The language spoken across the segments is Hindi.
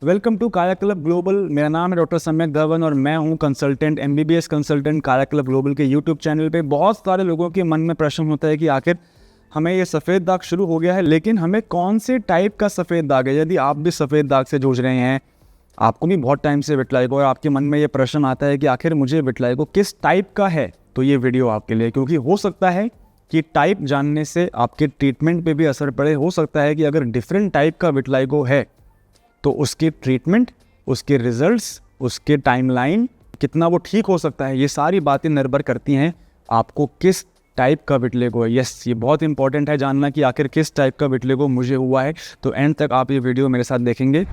वेलकम टू काया क्लब ग्लोबल। मेरा नाम है डॉक्टर सम्यक धवन और मैं हूं कंसल्टेंट एमबीबीएस कंसल्टेंट काया क्लब ग्लोबल के यूट्यूब चैनल पे। बहुत सारे लोगों के मन में प्रश्न होता है कि आखिर हमें ये सफ़ेद दाग शुरू हो गया है, लेकिन हमें कौन से टाइप का सफ़ेद दाग है। यदि आप भी सफ़ेद दाग से जूझ रहे हैं, आपको भी बहुत टाइम से विटलाइगो और आपके मन में ये प्रश्न आता है कि आखिर मुझे विटलाइगो किस टाइप का है, तो ये वीडियो आपके लिए, क्योंकि हो सकता है कि टाइप जानने से आपके ट्रीटमेंट पे भी असर पड़े। हो सकता है कि अगर डिफरेंट टाइप का विटलाइगो है तो उसकी ट्रीटमेंट, उसके रिजल्ट्स, उसके टाइमलाइन कितना वो ठीक हो सकता है, ये सारी बातें निर्भर करती हैं आपको किस टाइप का विटलिगो है। यस, ये बहुत इंपॉर्टेंट है जानना कि आखिर किस टाइप का विटलिगो मुझे हुआ है। तो एंड तक आप ये वीडियो मेरे साथ देखेंगे।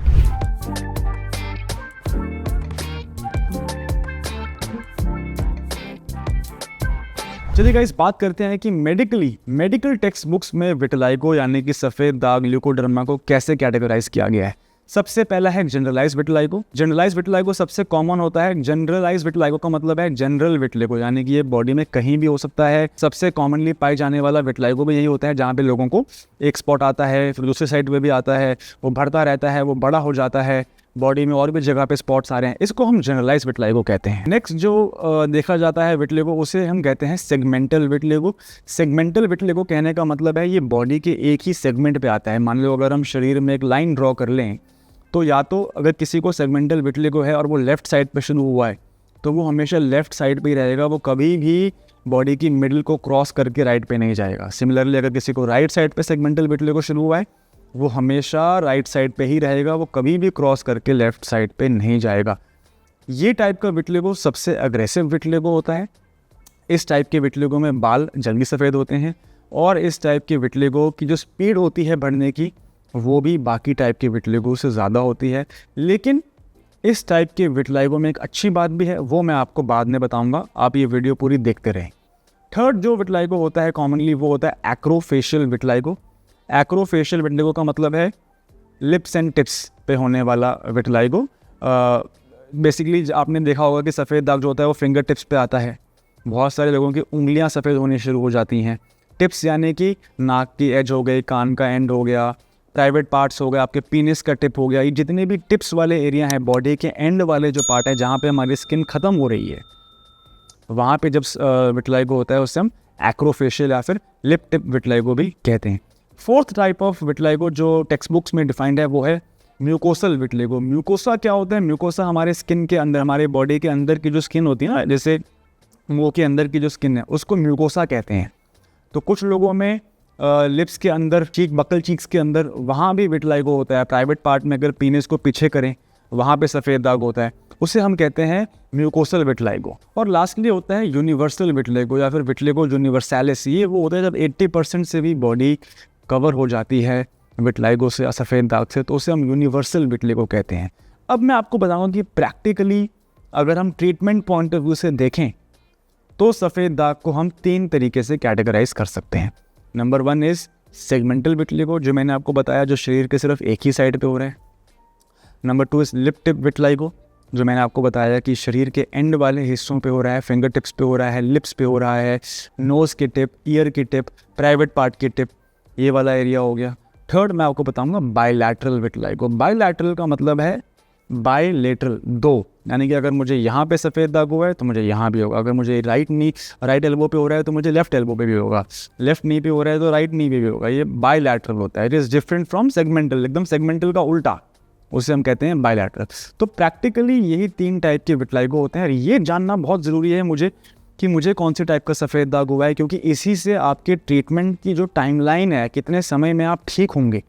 चलिए गाइस, बात करते हैं कि मेडिकल टेक्स्ट बुक्स में विटलाइगो यानी कि सफ़ेद दाग ल्यूकोडर्मा को कैसे कैटेगराइज किया गया है। सबसे पहला है जनरलाइज विटलाइगो। जनरलाइज विटलाइगो सबसे कॉमन होता है। जनरलाइज विटलाइगो का मतलब है जनरल विटलिगो, यानी कि ये बॉडी में कहीं भी हो सकता है। सबसे कॉमनली पाई जाने वाला विटलाइगो भी यही होता है, जहाँ पे लोगों को एक स्पॉट आता है, फिर दूसरी साइड पे भी आता है, वो बढ़ता रहता है, वो बड़ा हो जाता है, बॉडी में और भी जगह पे स्पॉट्स आ रहे हैं। इसको हम जनरलाइज विटलिगो कहते हैं। नेक्स्ट जो देखा जाता है विटलिगो, उसे हम कहते हैं सेगमेंटल विटलिगो। सेगमेंटल विटलिगो कहने का मतलब है ये बॉडी के एक ही सेगमेंट पे आता है। मान लो अगर हम शरीर में एक लाइन ड्रॉ कर लें, तो या तो अगर किसी को सेगमेंटल विटलिगो है और वो लेफ्ट साइड पे शुरू हुआ है तो वो हमेशा लेफ्ट साइड पे ही रहेगा, वो कभी भी बॉडी की मिडिल को क्रॉस करके राइट पे नहीं जाएगा। सिमिलरली अगर किसी को राइट साइड पे सेगमेंटल विटलिगो शुरू हुआ है, वो हमेशा राइट साइड पे ही रहेगा, वो कभी भी क्रॉस करके लेफ्ट साइड पे नहीं जाएगा। ये टाइप का विटलिगो सबसे अग्रेसिव विटलिगो होता है। इस टाइप के विटलिगो में बाल जल्दी सफ़ेद होते हैं और इस टाइप के विटलिगो की जो स्पीड होती है बढ़ने की, वो भी बाकी टाइप के विटलिगो से ज़्यादा होती है। लेकिन इस टाइप के विटलाइगो में एक अच्छी बात भी है, वो मैं आपको बाद में बताऊंगा, आप ये वीडियो पूरी देखते रहें। थर्ड जो विटलाइगो होता है कॉमनली, वो होता है एक्रोफेशियल विटलाइगो। एक्रोफेशियल विटलिगो का मतलब है लिप्स एंड टिप्स पे होने वाला विटलाइगो। बेसिकली आपने देखा होगा कि सफ़ेद दाग जो होता है वो फिंगर टिप्स पे आता है। बहुत सारे लोगों की उंगलियां सफ़ेद होनी शुरू हो जाती हैं। टिप्स यानी कि नाक की एज हो गई, कान का एंड हो गया, प्राइवेट पार्ट्स हो गए, आपके पीनिस का टिप हो गया। ये जितने भी टिप्स वाले एरिया हैं, बॉडी के एंड वाले जो पार्ट है जहाँ पे हमारी स्किन ख़त्म हो रही है, वहाँ पे जब विटलाइगो होता है उसे हम एक्रोफेशियल या फिर लिप टिप विटलाइगो भी कहते हैं। फोर्थ टाइप ऑफ विटलाइगो जो टेक्स्ट बुक्स में डिफाइंड है वो है म्यूकोसल विटलिगो। म्यूकोसा क्या होता है? म्यूकोसा हमारे स्किन के अंदर, हमारे बॉडी के अंदर की जो स्किन होती है ना, जैसे मुँह के अंदर की जो स्किन है उसको म्यूकोसा कहते हैं। तो कुछ लोगों में लिप्स के अंदर, चीक, बकल चीक्स के अंदर, वहाँ भी विटलाइगो होता है। प्राइवेट पार्ट में अगर पीनिस को पीछे करें, वहाँ पे सफ़ेद दाग होता है, उसे हम कहते हैं म्यूकोसल विटलाइगो। और लास्टली होता है यूनिवर्सल विटलिगो या फिर विटलिगो यूनिवर्सैलिस। ये वो होता है जब 80% से भी बॉडी कवर हो जाती है विटलाइगो से, सफ़ेद दाग से, तो उसे हम यूनिवर्सल विटलिगो कहते हैं। अब मैं आपको बताऊँगा कि प्रैक्टिकली अगर हम ट्रीटमेंट पॉइंट ऑफ व्यू से देखें तो सफ़ेद दाग को हम 3 तरीके से कैटेगराइज कर सकते हैं। नंबर 1 इज़ सेगमेंटल विटलिगो, जो मैंने आपको बताया, जो शरीर के सिर्फ एक ही साइड पे हो रहा है। Number 2 is lip tip vitiligo, जो मैंने आपको बताया कि शरीर के एंड वाले हिस्सों पे हो रहा है, फिंगर टिप्स पे हो रहा है, लिप्स पे हो रहा है, नोज़ की टिप, ईयर की टिप, प्राइवेट पार्ट की टिप, ये वाला एरिया हो गया। थर्ड मैं आपको बताऊँगा बायलैटरल विटलाइगो। बायलैटरल का मतलब है बायलेटरल, 2, यानी कि अगर मुझे यहाँ पे सफ़ेद दाग हुआ है तो मुझे यहाँ भी होगा। अगर मुझे राइट एल्बो पे हो रहा है तो मुझे लेफ्ट एल्बो पे भी होगा, लेफ्ट नी पे हो रहा है तो राइट नी पे भी होगा। ये बायलैटरल होता है। It is different from segmental, एकदम सेगमेंटल का उल्टा, उसे हम कहते हैं बायलैटरल। तो प्रैक्टिकली यही 3 टाइप के विटलाइगो होते हैं और ये जानना बहुत ज़रूरी है मुझे कि मुझे कौन से टाइप का सफ़ेद दाग हुआ है, क्योंकि इसी से आपके ट्रीटमेंट की जो टाइमलाइन है, कितने समय में आप ठीक होंगे,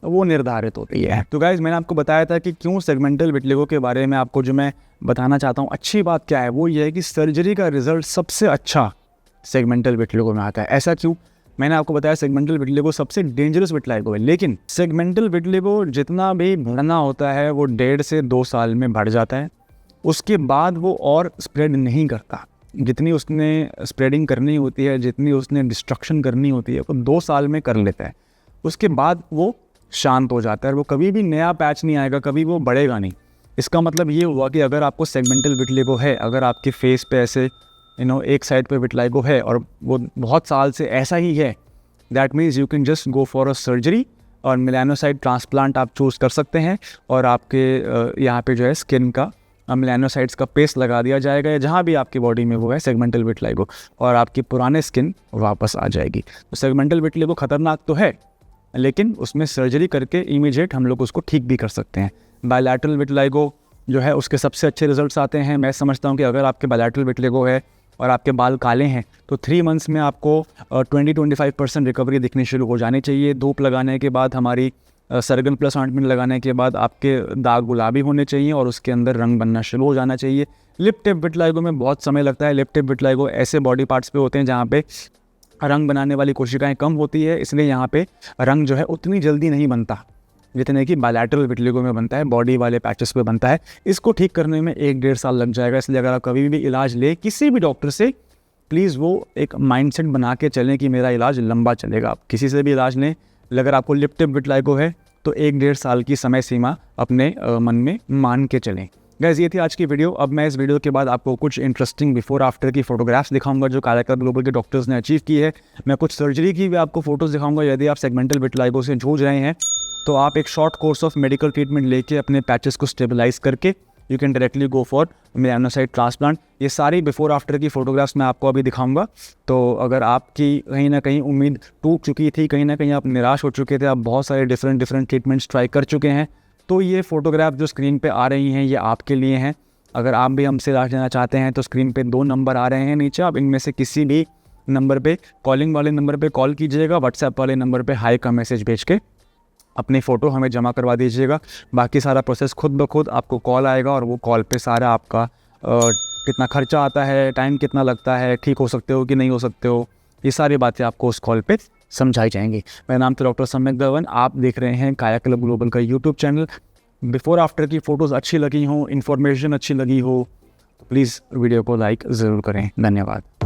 वो निर्धारित होती है। तो गाइज़, मैंने आपको बताया था कि क्यों सेगमेंटल विटलिगो के बारे में आपको जो मैं बताना चाहता हूँ, अच्छी बात क्या है वो ये है कि सर्जरी का रिजल्ट सबसे अच्छा सेगमेंटल विटलिगो में आता है। ऐसा क्यों? मैंने आपको बताया सेगमेंटल विटलिगो सबसे डेंजरस विटलिगो है, लेकिन सेगमेंटल विटलिगो जितना भी बढ़ना होता है वो 1.5 से 2 साल में बढ़ जाता है। उसके बाद वो और स्प्रेड नहीं करता। जितनी उसने स्प्रेडिंग करनी होती है, जितनी उसने डिस्ट्रक्शन करनी होती है, वो 2 साल में कर लेता है। उसके बाद वो शांत हो जाता है, वो कभी भी नया पैच नहीं आएगा, कभी वो बढ़ेगा नहीं। इसका मतलब ये हुआ कि अगर आपको सेगमेंटल विटलिगो है, अगर आपके फेस पे ऐसे एक साइड पे विटलिगो है और वो बहुत साल से ऐसा ही है, that means you can just go for a surgery और मेलानोसाइट ट्रांसप्लांट आप चूज़ कर सकते हैं और आपके यहाँ पे जो है स्किन का मेलानोसाइट्स का पेस्ट लगा दिया जाएगा या जहाँ भी आपकी बॉडी में वो है सेगमेंटल विटिलिगो, और आपकी पुराने स्किन वापस आ जाएगी। तो सेगमेंटल विटिलिगो खतरनाक तो है, लेकिन उसमें सर्जरी करके इमीडिएट हम लोग उसको ठीक भी कर सकते हैं। बायलैटरल विटिलिगो जो है उसके सबसे अच्छे रिजल्ट्स आते हैं। मैं समझता हूँ कि अगर आपके बायलैटरल विटिलिगो है और आपके बाल काले हैं तो 3 मंथ्स में आपको 20-25% रिकवरी दिखनी शुरू हो जानी चाहिए। धूप लगाने के बाद, हमारी सरगन प्लस ऑइंटमेंट लगाने के बाद आपके दाग गुलाबी होने चाहिए और उसके अंदर रंग बनना शुरू हो जाना चाहिए। लिप टिप विटिलिगो में बहुत समय लगता है। लिप टिप विटिलिगो ऐसे बॉडी पार्ट्स पे होते हैं जहाँ पे रंग बनाने वाली कोशिकाएं कम होती है, इसलिए यहाँ पे रंग जो है उतनी जल्दी नहीं बनता जितने कि बायलैटरल विटिलिगो में बनता है, बॉडी वाले पैचेस पे बनता है। इसको ठीक करने में 1-1.5 साल लग जाएगा। इसलिए अगर आप कभी भी इलाज ले किसी भी डॉक्टर से, प्लीज़ वो एक माइंडसेट बना के चलें कि मेरा इलाज लंबा चलेगा। आप किसी से भी इलाज लें, अगर आपको लिप टिप विटिलिगो है तो 1-1.5 साल की समय सीमा अपने मन में मान के चलें। गाइस, ये थी आज की वीडियो। अब मैं इस वीडियो के बाद आपको कुछ इंटरेस्टिंग बिफोर आफ्टर की फोटोग्राफ्स दिखाऊंगा जो काया क्लब ग्लोबल के डॉक्टर्स ने अचीव की है। मैं कुछ सर्जरी की भी आपको फोटोज़ दिखाऊंगा। यदि आप सेगमेंटल विटिलिगो से जूझ रहे हैं तो आप एक short course of medical treatment लेके अपने पैचेस को स्टेबलाइज करके you can directly go for melanocyte transplant. ये सारी बिफोर आफ्टर की फोटोग्राफ्स मैं आपको अभी दिखाऊंगा। तो अगर आपकी कहीं ना कहीं उम्मीद टूट चुकी थी, कहीं ना कहीं आप निराश हो चुके थे, आप बहुत सारे डिफरेंट ट्रीटमेंट्स ट्राई कर चुके हैं, तो ये फोटोग्राफ जो स्क्रीन पे आ रही हैं ये आपके लिए हैं। अगर आप भी हमसे इलाज लेना चाहते हैं तो स्क्रीन पे 2 नंबर आ रहे हैं नीचे, आप इनमें से किसी भी नंबर पे, कॉलिंग वाले नंबर पे कॉल कीजिएगा, व्हाट्सएप वाले नंबर पे हाई का मैसेज भेज के अपनी फ़ोटो हमें जमा करवा दीजिएगा। बाकी सारा प्रोसेस खुद ब खुद आपको कॉल आएगा और वो कॉल पे सारा आपका कितना खर्चा आता है, टाइम कितना लगता है, ठीक हो सकते हो कि नहीं हो सकते हो, ये सारी बातें आपको उस कॉल पे समझाई जाएंगी। मेरा नाम तो डॉक्टर सम्यक दवन, आप देख रहे हैं काया क्लब ग्लोबल का यूट्यूब चैनल। बिफोर आफ्टर की फ़ोटोज़ अच्छी लगी हों, इन्फॉर्मेशन अच्छी लगी हो तो प्लीज़ वीडियो को लाइक ज़रूर करें। धन्यवाद।